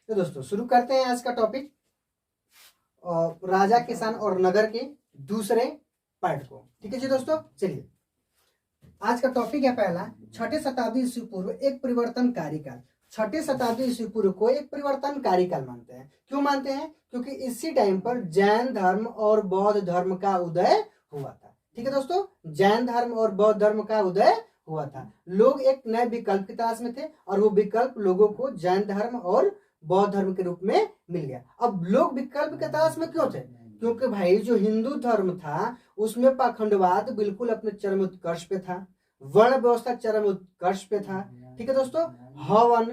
तो दोस्तों शुरू करते हैं आज का टॉपिक, राजा किसान और नगर के दूसरे पार्ट को। ठीक है जी दोस्तों, चलिए आज का टॉपिक है पहला, 6ठी शताब्दी ईस्वी पूर्व एक परिवर्तनकारी काल। 6ठी शताब्दी ईस्वी पूर्व को एक परिवर्तनकारी काल मानते हैं। क्यों मानते हैं? क्योंकि इसी टाइम पर जैन धर्म और बौद्ध धर्म का उदय हुआ था। ठीक है दोस्तों, जैन धर्म और बौद्ध धर्म का उदय हुआ था। लोग एक नए विकल्प की तलाश में थे और वो विकल्प लोगों को जैन धर्म और बौद्ध धर्म के रूप में मिल गया। अब लोग विकल्प के तलाश में क्यों थे? क्योंकि भाई जो हिंदू धर्म था उसमें पाखंडवाद बिल्कुल अपने चरम उत्कर्ष पे था, वर्ण व्यवस्था चरम उत्कर्ष पे था। ठीक है दोस्तों, हवन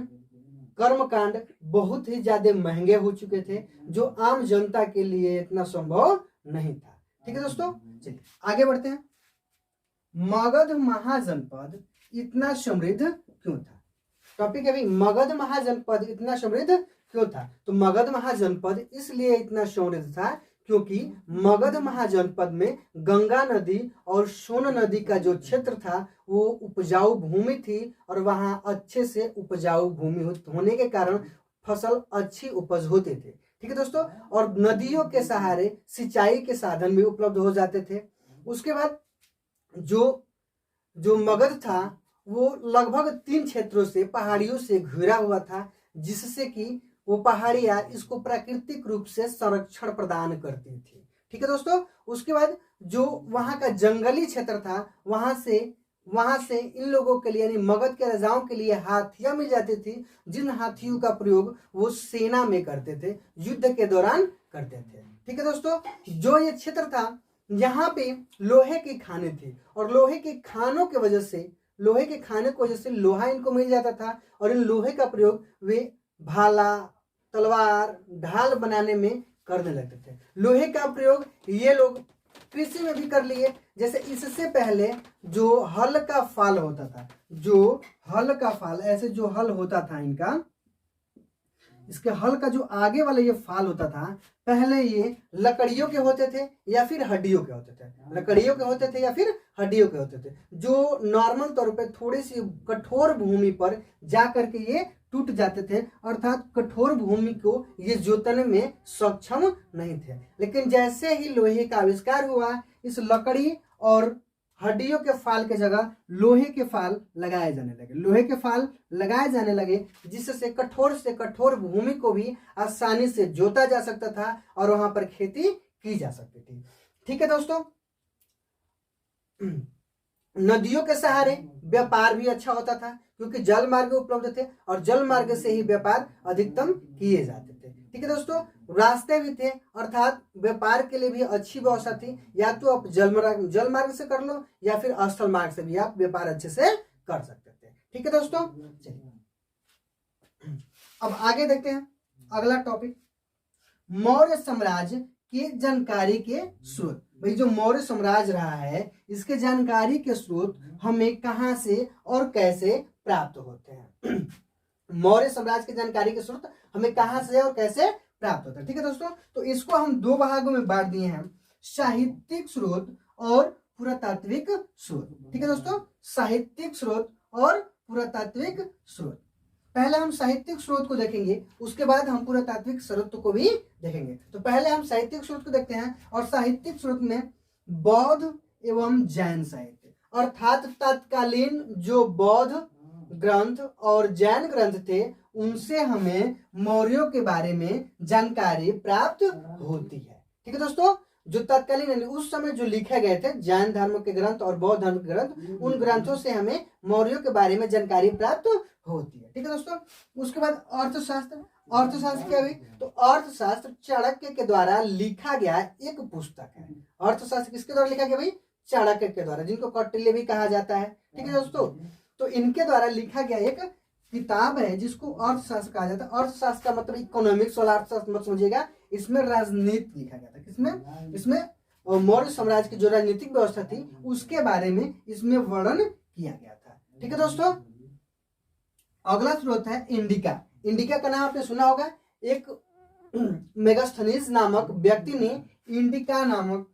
कर्मकांड बहुत ही ज्यादा महंगे हो चुके थे जो आम जनता के लिए इतना संभव नहीं था। ठीक है दोस्तों, चलिए आगे बढ़ते हैं। मगध महाजनपद इतना समृद्ध क्यों था? टॉपिक है भाई, मगध महाजनपद इतना समृद्ध क्यों था? तो मगध महाजनपद इसलिए इतना समृद्ध था क्योंकि मगध महाजनपद में गंगा नदी और सोन नदी का जो क्षेत्र था वो उपजाऊ भूमि थी और वहां अच्छे से उपजाऊ भूमि होने के कारण फसल अच्छी उपज होते थे। ठीक है दोस्तों, और नदियों के सहारे सिंचाई के साधन भी उपलब्ध हो जाते थे। उसके बाद जो मगध था वो लगभग 3 क्षेत्रों से पहाड़ियों से घिरा हुआ था, जिससे कि वो पहाड़ियां इसको प्राकृतिक रूप से संरक्षण प्रदान करती थी। ठीक है दोस्तों, उसके बाद जो वहां का जंगली क्षेत्र था वहां से इन लोगों के लिए यानी मगध के राजाओं के लिए हाथियां मिल जाती थी, जिन हाथियों का प्रयोग वो सेना में करते थे, युद्ध के दौरान करते थे। ठीक है दोस्तों, जो ये क्षेत्र था यहाँ पे लोहे की खाने थी और लोहे के खाने की वजह से लोहा इनको मिल जाता था और इन लोहे का प्रयोग वे भाला तलवार ढाल बनाने में करने लगते थे। लोहे का प्रयोग ये लोग कृषि में भी कर लिए। जैसे इससे पहले जो हल का फाल होता था, ऐसे जो हल होता था इनका, इसके हल का जो आगे वाला ये फाल होता था, पहले ये लकड़ियों के होते थे या फिर हड्डियों के होते थे, जो नॉर्मल तौर पे थोड़ी सी कठोर भूमि पर जा करके ये टूट जाते थे, अर्थात कठोर भूमि को ये जोतने में सक्षम नहीं थे। लेकिन जैसे ही लोहे का आविष्कार हुआ, इस लकड़ी और हड्डियों के फाल के जगह लोहे के फाल लगाए जाने लगे, जिससे कठोर से कठोर भूमि को भी आसानी से जोता जा सकता था और वहां पर खेती की जा सकती थी। ठीक है दोस्तों, नदियों के सहारे व्यापार भी अच्छा होता था क्योंकि जल मार्ग उपलब्ध थे और जल मार्ग से ही व्यापार अधिकतम किए जाते थे। ठीक है दोस्तों, रास्ते भी थे, अर्थात व्यापार के लिए भी अच्छी व्यवस्था थी। या तो आप जल मार्ग से कर लो या फिर स्थल मार्ग से भी आप व्यापार अच्छे से कर सकते थे। ठीक है दोस्तों, चलिए अब आगे देखते हैं अगला टॉपिक, मौर्य साम्राज्य की जानकारी के स्रोत। भाई जो मौर्य साम्राज्य रहा है इसके जानकारी के स्रोत हमें कहां से और कैसे प्राप्त होते हैं? मौर्य साम्राज्य की जानकारी के स्रोत हमें कहां से और कैसे प्राप्त होता है? ठीक है दोस्तों, तो इसको हम 2 भागों में बांट दिए हैं, साहित्यिक स्रोत और पुरातात्विक स्रोत। ठीक है दोस्तों, साहित्यिक स्रोत और पुरातात्विक स्रोत। पहले हम साहित्यिक स्रोत को देखेंगे, उसके बाद हम पुरातात्विक स्रोत को भी देखेंगे। तो पहले हम साहित्यिक स्रोत को देखते हैं, और साहित्यिक स्रोत में बौद्ध एवं जैन साहित्य, अर्थात तत्कालीन जो बौद्ध ग्रंथ और जैन ग्रंथ थे उनसे हमें मौर्यों के बारे में जानकारी प्राप्त होती है। ठीक है दोस्तों, जो तत्कालीन उस समय जो लिखे गए थे जैन धर्म के ग्रंथ और बौद्ध धर्म के ग्रंथ, उन ग्रंथों से हमें मौर्यों के बारे में जानकारी प्राप्त होती है। ठीक है दोस्तों, उसके बाद अर्थशास्त्र क्या हुई? तो अर्थशास्त्र चाणक्य के द्वारा लिखा गया एक पुस्तक है। अर्थशास्त्र किसके द्वारा लिखा गया भाई? चाणक्य के द्वारा, जिनको कौटिल्य भी कहा जाता है। ठीक है दोस्तों, तो इनके द्वारा लिखा गया एक किताब है जिसको अर्थशास्त्र कहा जाता है। अर्थशास्त्र का मतलब इकोनॉमिक्स वाला अर्थशास्त्र मत समझिएगा, इसमें राजनीति लिखा गया था। इसमें मौर्य साम्राज्य की जो राजनीतिक व्यवस्था थी उसके बारे में इसमें वर्णन किया गया था। ठीक है दोस्तों, अगला स्रोत है इंडिका। इंडिका का नाम आपने सुना होगा, एक मेगास्थनीज नामक व्यक्ति ने इंडिका नामक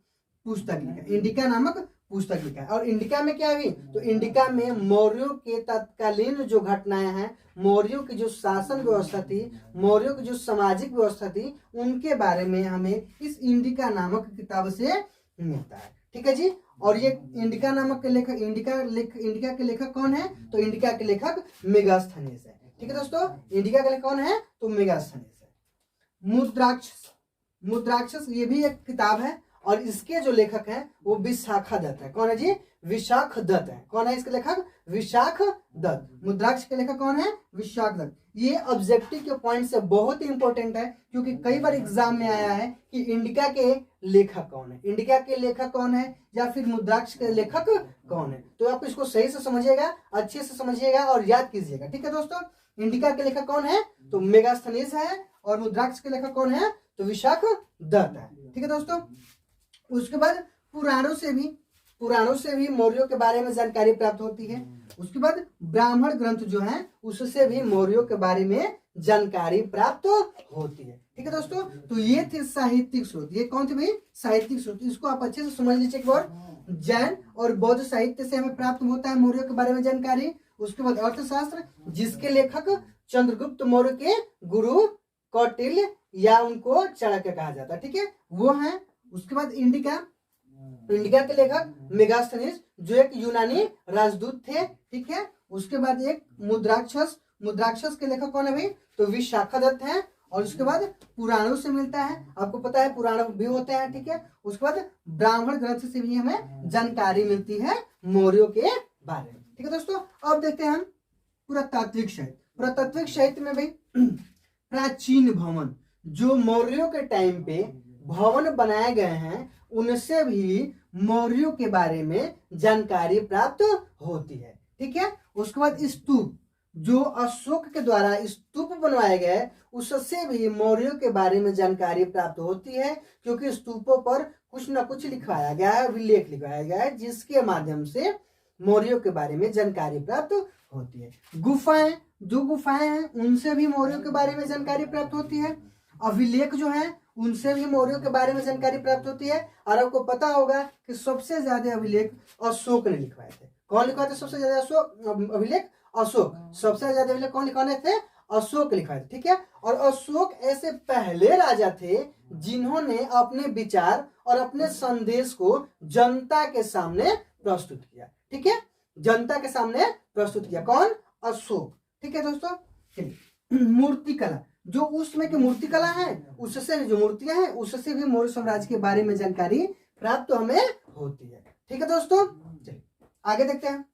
पुस्तक लिखा। इंडिका नामक पुस्तक लिखा है। और इंडिका में क्या हुई, तो इंडिका में मौर्यों के तत्कालीन जो घटनाएं हैं, मौर्यों की जो शासन व्यवस्था थी, मौर्यों की जो सामाजिक व्यवस्था थी, उनके बारे में हमें इस इंडिका नामक किताब से मिलता है। ठीक है जी। और ये इंडिका नामक के लेखक, इंडिका के लेखक कौन है, तो इंडिका के लेखक मेगास्थनीज है। ठीक है दोस्तों, इंडिका के लेखक कौन है, तो मेगास्थनीज है। मुद्राक्षस ये भी एक किताब है और इसके जो लेखक हैं वो विशाखा दत्त है। कौन है जी, विशाख दत्त है। कौन है इसके लेखक, विशाख दत्त। मुद्राक्ष के लेखक कौन है, विशाख दत्त। ये ऑब्जेक्टिव के पॉइंट से बहुत ही इंपॉर्टेंट है, क्योंकि कई बार एग्जाम में आया है कि इंडिका के लेखक कौन है, इंडिका के लेखक कौन है, या फिर मुद्राक्ष के लेखक कौन है। तो आप इसको सही से समझिएगा, अच्छे से समझिएगा और याद कीजिएगा। ठीक है दोस्तों, इंडिका के लेखक कौन है, तो मेगास्थनीज है, और मुद्राक्ष के लेखक कौन है, तो विशाख दत्त है। ठीक है दोस्तों, उसके बाद पुराणों से भी मौर्यों के बारे में जानकारी प्राप्त होती है। उसके बाद ब्राह्मण ग्रंथ जो है उससे भी मौर्यों के बारे में जानकारी प्राप्त होती है। ठीक है दोस्तों, तो ये थे साहित्यिक स्रोत। ये कौन थे भाई, साहित्यिक स्रोत। इसको आप अच्छे से समझ लीजिए एक बार। जैन और बौद्ध साहित्य से हमें प्राप्त होता है मौर्यों के बारे में जानकारी। उसके बाद अर्थशास्त्र, जिसके लेखक चंद्रगुप्त मौर्य के गुरु कौटिल्य या उनको चाणक्य कहा जाता है। ठीक है, वो है। उसके बाद इंडिका के लेखक मेगास्थनीज जो एक यूनानी राजदूत थे। ठीक है, उसके बाद एक मुद्राक्षस के लेखक कौन है भाई, तो विशाखा दत्त है। और उसके बाद पुराणों से मिलता है, आपको पता है पुराण भी होते हैं। ठीक है, उसके बाद ब्राह्मण ग्रंथ से भी हमें जानकारी मिलती है मौर्यों के बारे में। ठीक है दोस्तों, अब देखते हैं हम पुरातात्विक साहित्य। पुरातात्विक साहित्य में भाई प्राचीन भवन, जो मौर्यों के टाइम पे भवन बनाए गए हैं, उनसे भी मौर्यों के बारे में जानकारी प्राप्त होती है। ठीक है, उसके बाद स्तूप, जो अशोक के द्वारा स्तूप बनवाए गए, उससे भी मौर्यों के बारे में जानकारी प्राप्त होती है, क्योंकि स्तूपों पर कुछ न कुछ लिखवाया गया है, अभिलेख लिखवाया गया है, जिसके माध्यम से मौर्यों के बारे में जानकारी प्राप्त होती है। गुफाएं, जो गुफाएं हैं उनसे भी मौर्यों के बारे में जानकारी प्राप्त होती है। अभिलेख जो है उनसे भी मौर्यों के बारे में जानकारी प्राप्त होती है। और आपको पता होगा कि सबसे ज्यादा अभिलेख अशोक ने लिखवाए थे। कौन लिखवाए थे सबसे ज्यादा अभिलेख, अशोक। सबसे ज्यादा अभिलेख कौन लिखवाए थे, अशोक लिखवाए थे। ठीक है, और अशोक ऐसे पहले राजा थे जिन्होंने अपने विचार और अपने संदेश को जनता के सामने प्रस्तुत किया। ठीक है, जनता के सामने प्रस्तुत किया। कौन, अशोक। ठीक है दोस्तों, चलिए मूर्तिकला, जो उस समय की मूर्तिकला है, उससे जो मूर्तियां हैं उससे भी मौर्य साम्राज्य के बारे में जानकारी प्राप्त हमें होती है। ठीक है दोस्तों, चलिए आगे देखते हैं।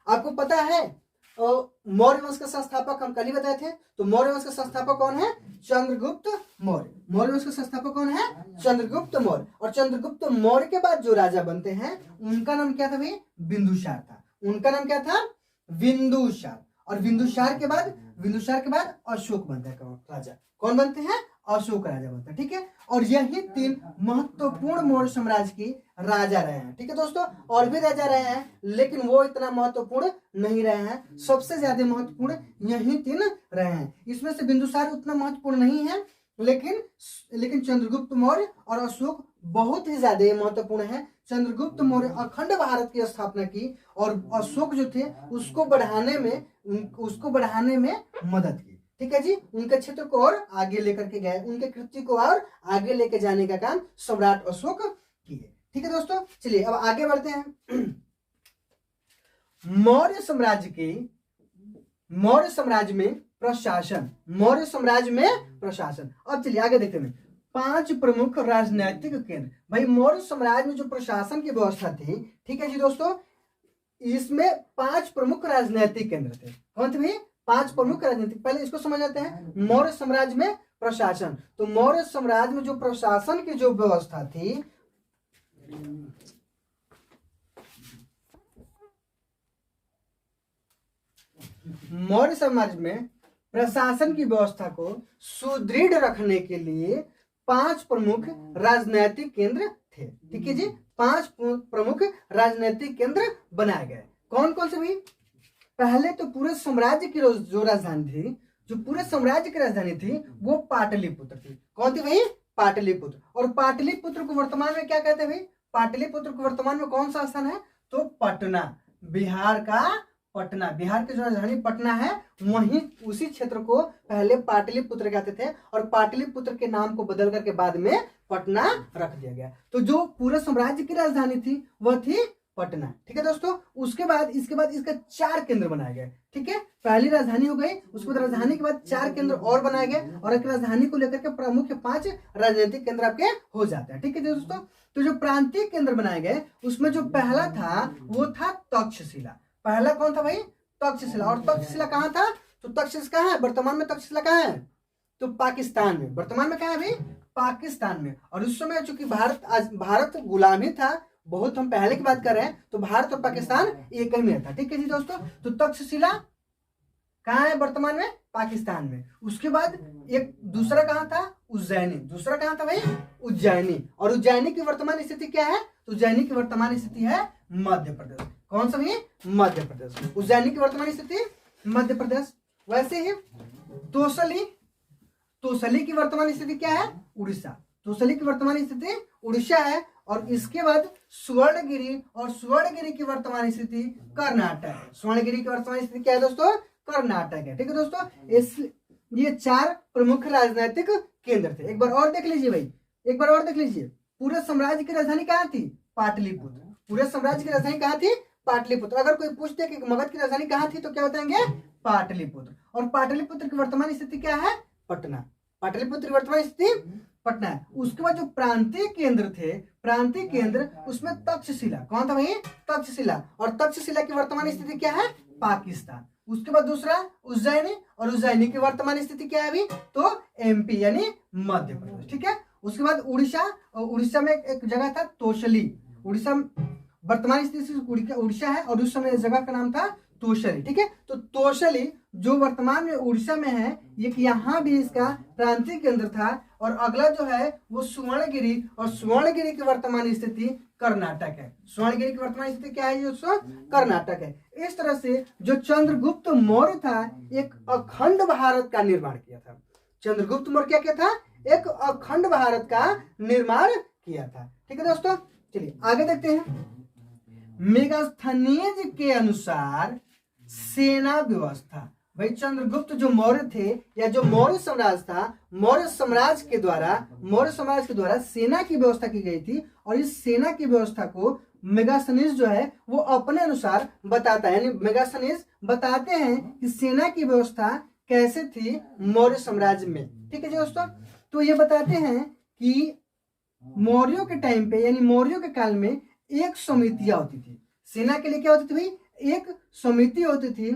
आपको पता है मौर्य वंश का संस्थापक हम कल ही बताए थे, तो मौर्य वंश का संस्थापक कौन है, चंद्रगुप्त मौर्य। मौर्य वंश का संस्थापक कौन है, चंद्रगुप्त मौर्य। और चंद्रगुप्त मौर्य के बाद जो राजा बनते हैं उनका नाम क्या था भाई, बिंदुसार था। उनका नाम क्या था, बिंदुसार। और बिंदुसार के बाद अशोक बनता है राजा। कौन बनते हैं, अशोक राजा बनता है। ठीक है, और यही 3 महत्वपूर्ण मौर्य साम्राज्य की राजा रहे हैं। ठीक है दोस्तों, और भी राजा रहे हैं, लेकिन वो इतना महत्वपूर्ण नहीं रहे हैं। सबसे ज्यादा महत्वपूर्ण यही 3 रहे हैं। इसमें से बिंदुसार उतना महत्वपूर्ण नहीं है, लेकिन चंद्रगुप्त मौर्य और अशोक बहुत ही ज्यादा महत्वपूर्ण है। चंद्रगुप्त मौर्य अखंड भारत की स्थापना की, और अशोक जो थे उसको बढ़ाने में मदद की। ठीक है जी, उनके क्षेत्र को और आगे लेकर के गए, उनके कृति को और आगे लेके जाने का काम सम्राट अशोक किए। ठीक है दोस्तों, चलिए अब आगे बढ़ते हैं। मौर्य साम्राज्य में प्रशासन। अब चलिए आगे देखते हैं। 5 प्रमुख राजनीतिक केंद्र। भाई मौर्य साम्राज्य में जो प्रशासन की व्यवस्था थी, ठीक है जी दोस्तों, इसमें 5 प्रमुख राजनीतिक केंद्र थे। कौन थे भाई, 5 प्रमुख राजनीतिक। पहले इसको समझ लेते हैं, मौर्य साम्राज्य में प्रशासन। तो मौर्य साम्राज्य में जो प्रशासन की जो व्यवस्था थी, मौर्य साम्राज्य में प्रशासन की व्यवस्था को सुदृढ़ रखने के लिए 5 प्रमुख राजनीतिक केंद्र थे। ठीक है जी, 5 प्रमुख राजनीतिक केंद्र बनाए गए। कौन कौन से भाई, पहले तो पूरे साम्राज्य की जो राजधानी थी, जो पूरे साम्राज्य की राजधानी थी, वो पाटलिपुत्र थी। कौन थी भाई, पाटलिपुत्र। और पाटलिपुत्र को वर्तमान में क्या कहते हैं भाई, पाटलिपुत्र को वर्तमान में कौन सा स्थान है? तो पटना, बिहार का पटना, बिहार की जो राजधानी पटना है वहीं उसी क्षेत्र को पहले पाटलिपुत्र कहते थे और पाटलिपुत्र के नाम को बदल करके बाद में पटना रख दिया गया। तो जो पूरे साम्राज्य की राजधानी थी वह थी पटना। ठीक है दोस्तों, उसके बाद इसके बाद इसका 4 केंद्र बनाए गए। ठीक है, पहली राजधानी हो गई, उसके बाद राजधानी के बाद 4 केंद्र और बनाए गए और एक राजधानी को लेकर के प्रमुख 5 राजनीतिक केंद्र आपके हो जाते हैं। ठीक है दोस्तों, तो जो प्रांतीय केंद्र बनाए गए उसमें जो पहला था वो था तक्षशिला। पहला कौन था भाई? तक्षशिला। और तक्षशिला कहाँ था? तो तक्षशिला कहाँ है वर्तमान में? तक्षशिला कहाँ है? तो पाकिस्तान में। वर्तमान में कहाँ है भाई? पाकिस्तान में। और उस समय चूंकि भारत गुलामी था, बहुत हम पहले की बात कर रहे हैं, तो भारत और पाकिस्तान एक ही में था। ठीक है जी दोस्तों, तो तक्षशिला कहाँ है वर्तमान में? पाकिस्तान में। उसके बाद एक दूसरा कहाँ था? उज्जैनी। दूसरा कहाँ था भाई? उज्जैनी। और उज्जैनी की वर्तमान स्थिति क्या है? तो उज्जैनी की वर्तमान स्थिति है मध्य प्रदेश। कौन सा भाई? मध्य प्रदेश। उज्जैनी की वर्तमान स्थिति मध्य प्रदेश। वैसे ही तोसली की वर्तमान स्थिति क्या है? उड़ीसा। तोसली की वर्तमान स्थिति उड़ीसा है। और इसके बाद स्वर्णगिरी, और स्वर्णगिरी की वर्तमान स्थिति कर्नाटक है। स्वर्णगिरी की वर्तमान स्थिति क्या है दोस्तों? कर्नाटक है। ठीक है दोस्तों, ये 4 प्रमुख राजनीतिक केंद्र थे। एक बार और देख लीजिए भाई, एक बार और देख लीजिए। पूरे साम्राज्य की राजधानी कहाँ थी? पाटलिपुत्र। पूरे साम्राज्य की राजधानी कहाँ थी? पाटलिपुत्र। अगर कोई पूछते कि मगध की राजधानी कहाँ थी तो क्या बताएंगे? पाटलिपुत्र। और पाटलिपुत्र की वर्तमान स्थिति क्या है? पटना। पाटलिपुत्र की वर्तमान स्थिति पटना है। उसके बाद जो प्रांतीय केंद्र थे, प्रांतीय केंद्र, उसमें तक्षशिला। कौन था भाई? तक्षशिला। और तक्षशिला की वर्तमान स्थिति क्या है? पाकिस्तान। उसके बाद दूसरा उज्जैनी, और उज्जैनी की वर्तमान स्थिति क्या है अभी? तो एमपी यानी मध्य प्रदेश। ठीक है, उसके बाद उड़ीसा, और उड़ीसा में एक जगह था तोसली। उड़ीसा वर्तमान स्थिति उड़ीसा है और उस समय जगह का नाम था तोसली। ठीक है, तो तोसली जो वर्तमान में उड़ीसा में है, ये यहाँ भी इसका प्रांतीय केंद्र था। और अगला जो है वो स्वर्णगिरी, और स्वर्णगिरी की वर्तमान स्थिति कर्नाटक है। स्वर्णगिरी की वर्तमान स्थिति क्या है दोस्तों? कर्नाटक है। इस तरह से जो चंद्रगुप्त मौर्य था एक अखंड भारत का निर्माण किया था। चंद्रगुप्त मौर्य क्या था? एक अखंड भारत का निर्माण किया था। ठीक है दोस्तों, चलिए आगे देखते हैं। मेगास्थनीज के अनुसार सेना व्यवस्था। भाई चंद्रगुप्त जो मौर्य थे या जो मौर्य साम्राज्य था, मौर्य समाज के द्वारा सेना की व्यवस्था की गई थी। और इस सेना की व्यवस्था को मेगास्थनीज जो है वो अपने अनुसार बताता है, यानी मेगास्थनीज बताते हैं कि सेना की व्यवस्था कैसे थी मौर्य साम्राज्य में। ठीक है जी दोस्तों, तो ये बताते हैं कि मौर्यों के टाइम पे यानी मौर्यों के काल में एक समितियां होती थी। सेना के लिए क्या होती थी भाई? एक समिति होती थी।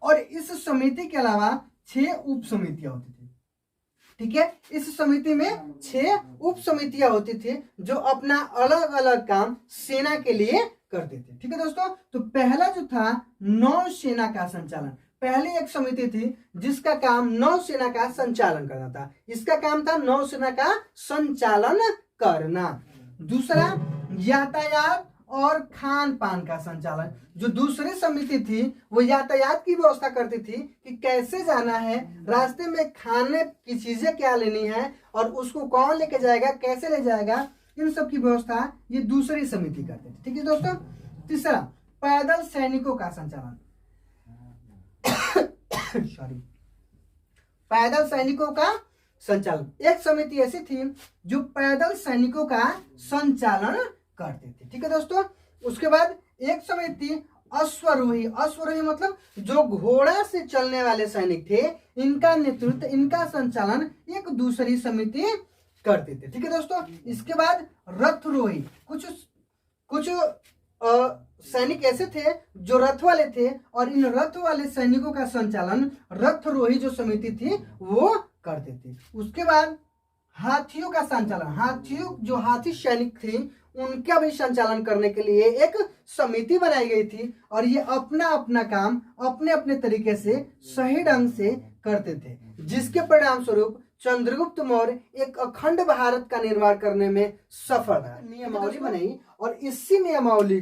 और इस समिति के अलावा 6 उप समितियां होती थी। ठीक है, इस समिति में 6 उप समितियां होती थी जो अपना अलग अलग काम सेना के लिए करते थे। ठीक है दोस्तों, तो पहला जो था नौसेना का संचालन। पहली एक समिति थी जिसका काम नौसेना का संचालन करना था। इसका काम था नौसेना का संचालन करना। दूसरा यातायात और खान पान का संचालन। जो दूसरी समिति थी वो यातायात की व्यवस्था करती थी कि कैसे जाना है, रास्ते में खाने की चीजें क्या लेनी है और उसको कौन लेके जाएगा, कैसे ले जाएगा, इन सब की व्यवस्था ये दूसरी समिति करती थी। ठीक है दोस्तों, तीसरा पैदल सैनिकों का संचालन। सॉरी, पैदल सैनिकों का संचालन। एक समिति ऐसी थी जो पैदल सैनिकों का संचालन करते थे। ठीक है दोस्तों, उसके बाद एक समिति अश्वरोही। अश्वरोही मतलब जो घोड़ा से चलने वाले सैनिक थे, इनका नेतृत्व, इनका संचालन एक दूसरी समिति करते थे। ठीक है दोस्तों, इसके बाद रथरोही। कुछ सैनिक ऐसे थे जो रथ वाले थे और इन रथ वाले सैनिकों का संचालन रथरोही जो समिति थी वो करते थे। उसके बाद हाथियों का संचालन। जो हाथी सैनिक थे उनका भी संचालन करने के लिए एक समिति बनाई गई थी और ये अपना अपना काम अपने अपने तरीके से सही ढंग से करते थे, जिसके परिणाम स्वरूप चंद्रगुप्त मौर्य एक अखंड भारत का निर्माण करने में सफल रहा। नियमावली बनाई और इसी नियमावली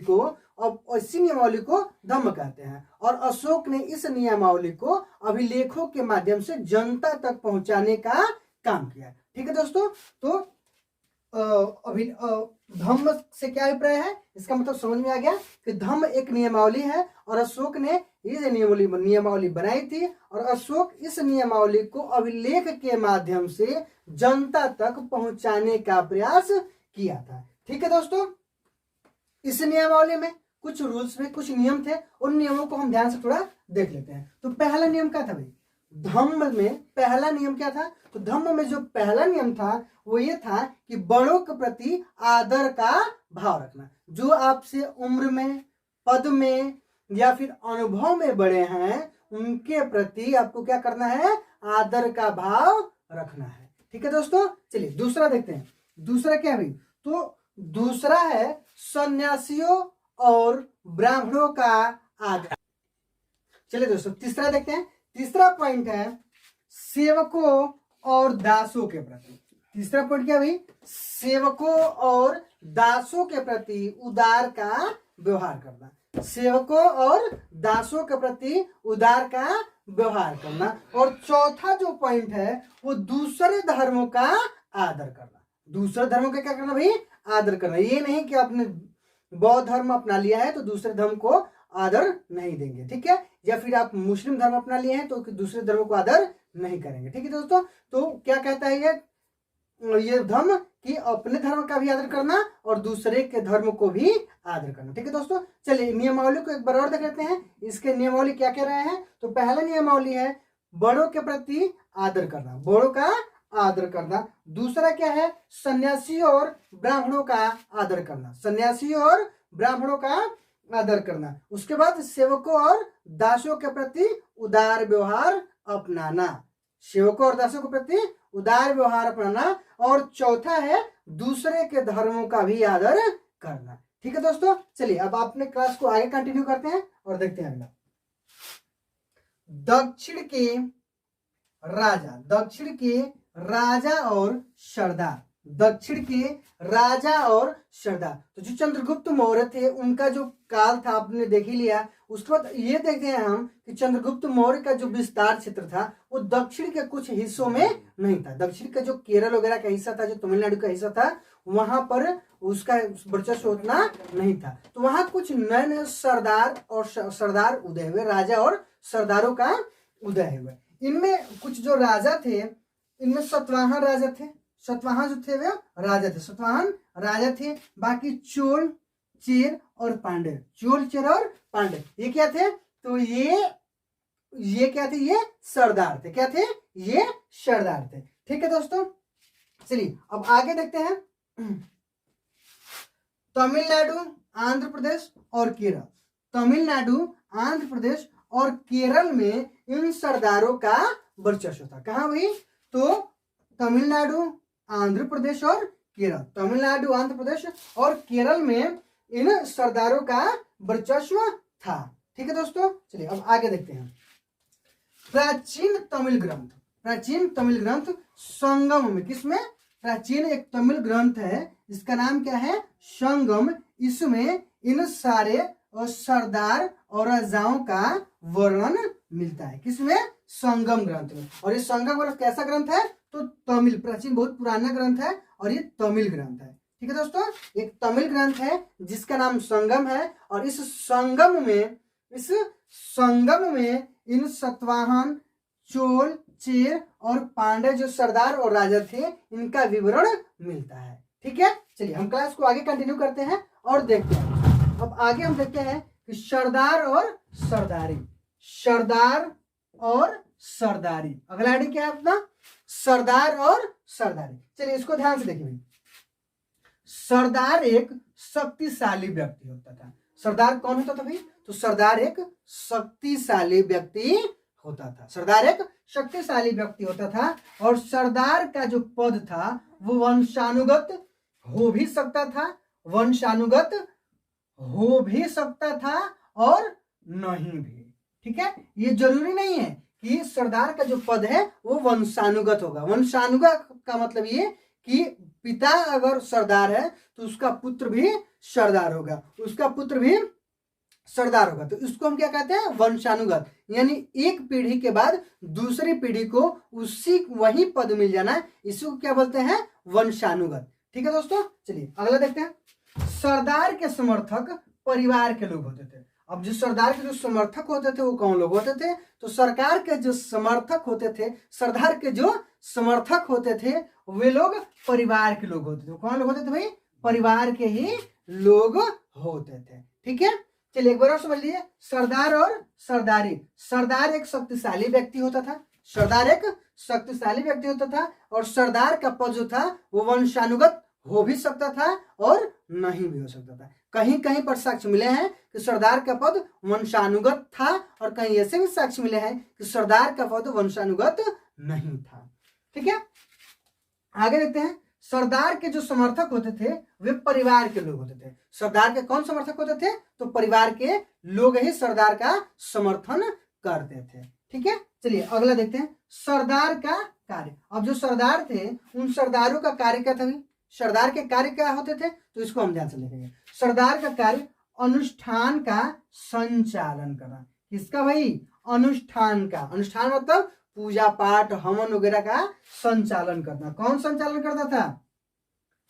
को धम्म कहते हैं। और अशोक ने इस नियमावली को अभिलेखों के माध्यम से जनता तक पहुंचाने का काम किया। ठीक है दोस्तों, तो धम्म से क्या अभिप्राय है, इसका मतलब समझ में आ गया कि धम्म एक नियमावली है और अशोक ने ये नियमावली बनाई थी और अशोक इस नियमावली को अभिलेख के माध्यम से जनता तक पहुंचाने का प्रयास किया था। ठीक है दोस्तों, इस नियमावली में कुछ रूल्स में कुछ नियम थे, उन नियमों को हम ध्यान से थोड़ा देख लेते हैं। तो पहला नियम क्या था भाई, धम्म में पहला नियम क्या था, तो धम्म में जो पहला नियम था वो ये था कि बड़ों के प्रति आदर का भाव रखना। जो आपसे उम्र में, पद में या फिर अनुभव में बड़े हैं उनके प्रति आपको क्या करना है, आदर का भाव रखना है। ठीक है दोस्तों, चलिए दूसरा देखते हैं। दूसरा क्या है भाई, तो दूसरा है सन्यासियों और ब्राह्मणों का आदर। चलिए दोस्तों तीसरा देखते हैं। तीसरा पॉइंट है सेवकों और दासों के प्रति। तीसरा पॉइंट क्या भाई, सेवकों और दासों के प्रति उदार का व्यवहार करना। सेवकों और दासों के प्रति उदार का व्यवहार करना। और चौथा जो पॉइंट है वो दूसरे धर्मों का आदर करना। दूसरे धर्मों का क्या करना भाई, आदर करना। ये नहीं कि आपने बौद्ध धर्म अपना लिया है तो दूसरे धर्म को आदर नहीं देंगे, ठीक है, या फिर आप मुस्लिम धर्म अपना लिए हैं तो दूसरे धर्म को आदर नहीं करेंगे। ठीक है दोस्तों, तो क्या कहता है ये धर्म कि अपने धर्म का भी आदर करना और दूसरे के धर्म को भी आदर करना। ठीक है दोस्तों, चलिए नियमावली को एक बार और देख लेते हैं। इसके नियमावली क्या कह रहे हैं, तो पहला नियमावली है बड़ों के प्रति आदर करना, बड़ों का आदर करना। दूसरा क्या है, सन्यासी और ब्राह्मणों का आदर करना, सन्यासी और ब्राह्मणों का आदर करना। उसके बाद सेवकों और दासों के प्रति उदार व्यवहार अपनाना, सेवकों और दासों के प्रति उदार व्यवहार अपनाना। और चौथा है दूसरे के धर्मों का भी आदर करना। ठीक है दोस्तों, चलिए अब अपने क्लास को आगे कंटिन्यू करते हैं और देखते हैं अगला। दक्षिण के राजा और सरदार, दक्षिण के राजा और सरदार। तो जो चंद्रगुप्त मौर्य थे उनका जो काल था आपने देख ही लिया। उसके बाद ये देखते हैं हम कि चंद्रगुप्त मौर्य का जो विस्तार क्षेत्र था वो दक्षिण के कुछ हिस्सों में नहीं था। दक्षिण का जो केरल वगैरह का हिस्सा था, जो तमिलनाडु का हिस्सा था, वहां पर उसका वर्चस्व उतना नहीं था। तो वहां कुछ नए नए सरदार और सरदार उदय हुए, राजा और सरदारों का उदय हुआ। इनमें कुछ जो राजा थे, इनमें सतवाहन राजा थे, सतवाहन जो थे वे राजा थे, सतवाहन राजा थे। बाकी चोल, चेर और पांडे, चोल, चेर और पांडे ये क्या थे, तो ये क्या थे, ये सरदार थे। क्या थे, ये सरदार थे। ठीक है दोस्तों, चलिए अब आगे देखते हैं। तमिलनाडु, आंध्र प्रदेश और केरल, तमिलनाडु, आंध्र प्रदेश और केरल में इन सरदारों का वर्चस्व था। कहां भाई, तो तमिलनाडु, आंध्र प्रदेश और केरल, तमिलनाडु, आंध्र प्रदेश और केरल में इन सरदारों का वर्चस्व था। ठीक है दोस्तों, चलिए अब आगे देखते हैं। प्राचीन तमिल ग्रंथ संगम में, किसमें, प्राचीन एक तमिल ग्रंथ है, इसका नाम क्या है, संगम। इसमें इन सारे सरदार और राजाओं का वर्णन मिलता है। किसमें, संगम ग्रंथ में। और ये संगम ग्रंथ कैसा ग्रंथ है, तो तमिल, प्राचीन बहुत पुराना ग्रंथ है और ये तमिल ग्रंथ है। ठीक है दोस्तों, एक तमिल ग्रंथ है जिसका नाम संगम है। और इस संगम में इन सतवाहन, चोल, चेर और पांडे जो सरदार और राजा थे इनका विवरण मिलता है। ठीक है, चलिए हम क्लास को आगे कंटिन्यू करते हैं और देखते हैं। अब आगे हम देखते हैं कि सरदार और सरदारी, सरदार और सरदारी। अगला हेडिंग क्या है अपना, सरदार और सरदारी। चलिए इसको ध्यान से देखिए। सरदार एक शक्तिशाली व्यक्ति होता था। सरदार कौन होता था भाई, तो सरदार एक शक्तिशाली व्यक्ति होता था। सरदार एक शक्तिशाली व्यक्ति होता था। और सरदार का जो पद था वो वंशानुगत हो भी सकता था, वंशानुगत हो भी सकता था और नहीं भी। ठीक है, ये जरूरी नहीं है कि सरदार का जो पद है वो वंशानुगत होगा। वंशानुगत का मतलब ये कि पिता अगर सरदार है तो उसका पुत्र भी सरदार होगा, उसका पुत्र भी सरदार होगा। तो इसको हम क्या कहते हैं, वंशानुगत। यानी एक पीढ़ी के बाद दूसरी पीढ़ी को वही पद मिल जाना, इसको क्या बोलते हैं, वंशानुगत। ठीक है दोस्तों, चलिए अगला देखते हैं। सरदार के समर्थक परिवार के लोग होते थे। अब जो सरदार के जो समर्थक होते थे वो कौन लोग होते थे? तो सरकार के जो समर्थक होते थे, सरदार के जो समर्थक होते थे वे लोग परिवार के लोग होते थे। कौन लोग होते थे भाई? परिवार के ही लोग होते थे। ठीक है, चलिए एक बार और समझ लीजिए। सरदार और सरदारी। सरदार एक शक्तिशाली व्यक्ति होता था, सरदार एक शक्तिशाली व्यक्ति होता था, और सरदार का पद जो था वो वंशानुगत हो भी सकता था और नहीं भी हो सकता था। कहीं कहीं पर साक्ष्य मिले हैं कि सरदार का पद वंशानुगत था, और कहीं ऐसे भी साक्ष्य मिले हैं कि सरदार का पद वंशानुगत नहीं था। ठीक है, आगे देखते हैं। सरदार के जो समर्थक होते थे वे परिवार के लोग होते थे। सरदार के कौन समर्थक होते थे? तो परिवार के लोग ही सरदार का समर्थन करते थे। ठीक है, चलिए अगला देखते हैं। सरदार का कार्य। अब जो सरदार थे उन सरदारों का कार्य क्या था? सरदार के कार्य क्या होते थे? तो इसको हम ध्यान से लिखेंगे। सरदार का कार्य अनुष्ठान का संचालन करना। किसका भाई? अनुष्ठान का। अनुष्ठान मतलब पूजा पाठ हवन वगैरह का संचालन करना। कौन संचालन करता था?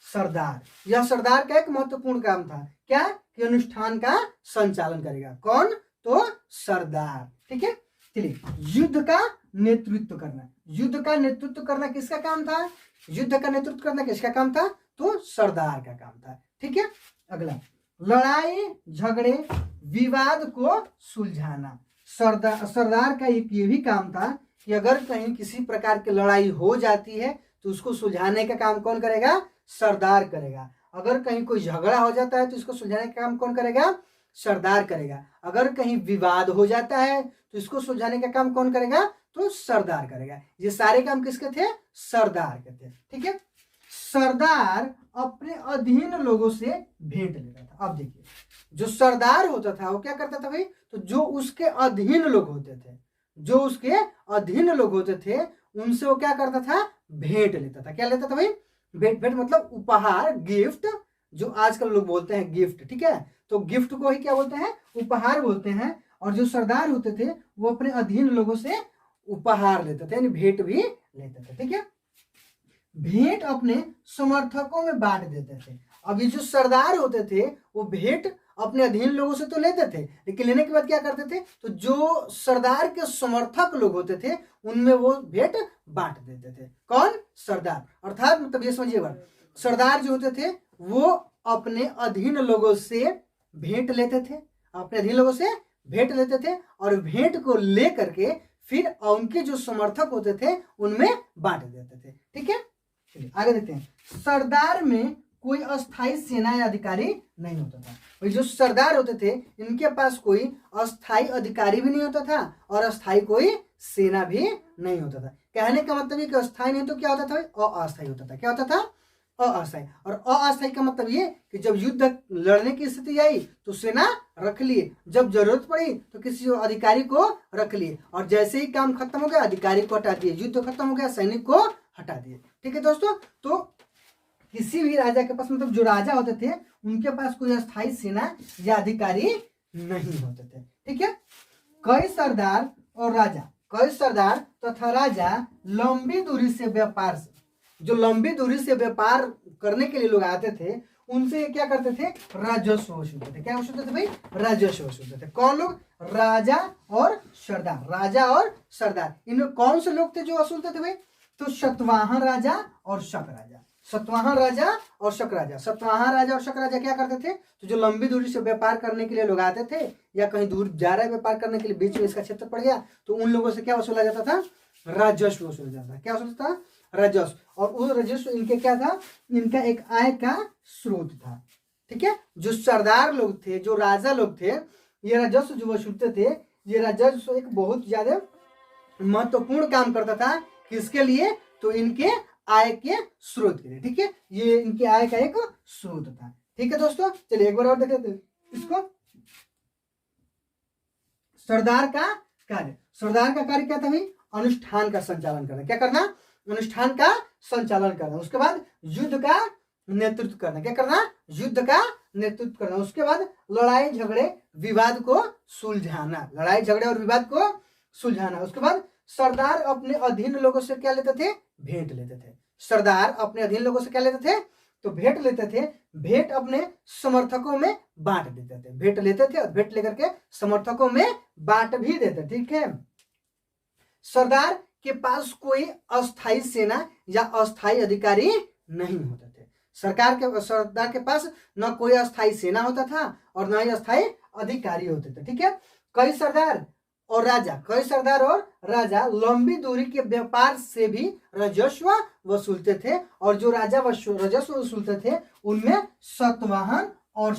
सरदार। यह सरदार का एक महत्वपूर्ण काम था। क्या? कि अनुष्ठान का संचालन करेगा। कौन? तो सरदार। ठीक है, चलिए युद्ध का नेतृत्व करना। युद्ध का नेतृत्व करना किसका काम था? युद्ध का नेतृत्व करना किसका काम था? तो सरदार का काम था। ठीक है, अगला लड़ाई झगड़े विवाद को सुलझाना। सरदार का एक ये भी काम था कि अगर कहीं किसी प्रकार की लड़ाई हो जाती है तो उसको सुलझाने का काम कौन करेगा? सरदार करेगा। अगर कहीं कोई झगड़ा हो जाता है तो इसको सुलझाने का काम कौन करेगा? सरदार करेगा। अगर कहीं विवाद हो जाता है तो इसको सुलझाने का काम कौन करेगा? तो सरदार करेगा। ये सारे काम किसके थे? सरदार के थे। ठीक है, सरदार अपने अधीन लोगों से भेंट लेता था। अब देखिए, जो सरदार होता था वो क्या करता था भाई? तो जो उसके अधीन लोग होते थे, जो उसके अधीन लोग होते थे उनसे वो क्या करता था? भेंट लेता था। क्या लेता था भाई? भेंट। भेंट मतलब उपहार, गिफ्ट, जो आजकल लोग बोलते हैं गिफ्ट। ठीक है, तो गिफ्ट को ही क्या बोलते हैं? उपहार बोलते हैं। और जो सरदार होते थे वो अपने अधीन लोगों से उपहार लेते थे, यानी भेंट भी लेते थे। ठीक है, भेंट अपने समर्थकों में बांट देते थे। अब ये जो सरदार होते थे वो भेंट अपने अधीन लोगों से तो लेते थे, लेकिन लेने के बाद क्या करते थे? तो जो सरदार के समर्थक लोग होते थे उनमें वो भेंट बांट देते थे। कौन? सरदार। अर्थात मतलब ये समझिएगा, सरदार जो होते थे वो अपने अधीन लोगों से भेंट लेते थे, अपने अधीन लोगों से भेंट लेते थे, और भेंट को लेकर के फिर उनके जो समर्थक होते थे उनमें बांट देते थे। ठीक है, चलिए आगे देखते हैं। सरदार में कोई अस्थाई सेना या अधिकारी नहीं होता था। जो सरदार होते थे इनके पास कोई अस्थाई अधिकारी भी नहीं होता था और अस्थाई कोई सेना भी नहीं होता था। कहने का मतलब ये कि अस्थाई नहीं तो क्या होता था? अस्थाई होता था। क्या होता था? अस्थाई। और अस्थाई का मतलब ये कि जब युद्ध लड़ने की स्थिति आई तो सेना रख लिए, जब जरूरत पड़ी तो किसी अधिकारी को रख लिए, और जैसे ही काम खत्म हो गया अधिकारी को हटा दिए, युद्ध खत्म हो गया सैनिक को हटा दिए। ठीक है दोस्तों, तो किसी भी राजा के पास, मतलब जो राजा होते थे उनके पास कोई अस्थाई सेना या अधिकारी नहीं होते थे। ठीक है, कई सरदार और राजा, कई सरदार तथा राजा लंबी दूरी से व्यापार से, जो लंबी दूरी से व्यापार करने के लिए लोग आते थे उनसे क्या करते थे? राजस्व वसूलते थे। क्या वसूलते थे भाई? राजस्व वसूलते थे। कौन लोग? राजा और सरदार। राजा और सरदार, इनमें कौन से लोग थे जो वसूलते थे भाई? तो सतवाहन राजा और शक राजा। सतवाहन राजा और शक राजा। सतवाहन राजा और शक राजा क्या करते थे? तो जो लंबी दूरी से व्यापार करने के लिए लोग आते थे या कहीं दूर जा रहे व्यापार करने के लिए, बीच में इसका क्षेत्र पड़ गया, तो उन लोगों से क्या वसूला जाता था? राजस्व वसूला जाता था। क्या वसूलता था? राजस्व। और उस राजस्व इनके क्या था? इनका एक आय का स्रोत था। ठीक है, जो सरदार लोग थे, जो राजा लोग थे, ये राजस्व जो वसूलते थे, ये राजस्व एक बहुत ज्यादा महत्वपूर्ण काम करता था। किसके लिए? तो इनके आय के स्रोत के लिए। ठीक है, ये इनके आय का एक स्रोत था। ठीक है दोस्तों, चलिए एक बार और देख लेते हैं इसको। सरदार का कार्य। सरदार का कार्य क्या था भाई? अनुष्ठान का संचालन करना। क्या करना? अनुष्ठान का संचालन करना। उसके बाद युद्ध का नेतृत्व करना। क्या करना? युद्ध का नेतृत्व करना। उसके बाद लड़ाई झगड़े विवाद को सुलझाना। लड़ाई झगड़े और विवाद को सुलझाना। उसके बाद सरदार अपने अधीन लोगों से क्या लेते थे? भेंट लेते थे। सरदार अपने अधीन लोगों से क्या लेते थे? तो भेंट लेते थे, भेंट अपने समर्थकों में बांट देते थे, भेंट लेते थे और भेंट लेकर के समर्थकों में बांट भी देते। ठीक है, सरदार के पास कोई अस्थाई सेना या अस्थाई अधिकारी नहीं होते थे। सरदार के पास न कोई अस्थाई सेना होता था और न ही अस्थाई अधिकारी होते थे। ठीक है, कई सरदार और राजा लंबी दूरी के व्यापार से भी राजस्व वसूलते थे, और जो राजा राजस्व वसूलते थे उनमें सतवाहन और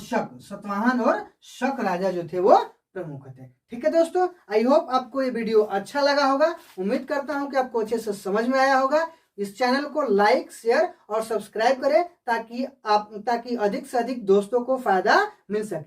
शक राजा जो थे वो प्रमुख थे। ठीक है दोस्तों, आई होप आपको ये वीडियो अच्छा लगा होगा। उम्मीद करता हूं कि आपको अच्छे से समझ में आया होगा। इस चैनल को लाइक, शेयर और सब्सक्राइब करें ताकि अधिक से अधिक दोस्तों को फायदा मिल सके।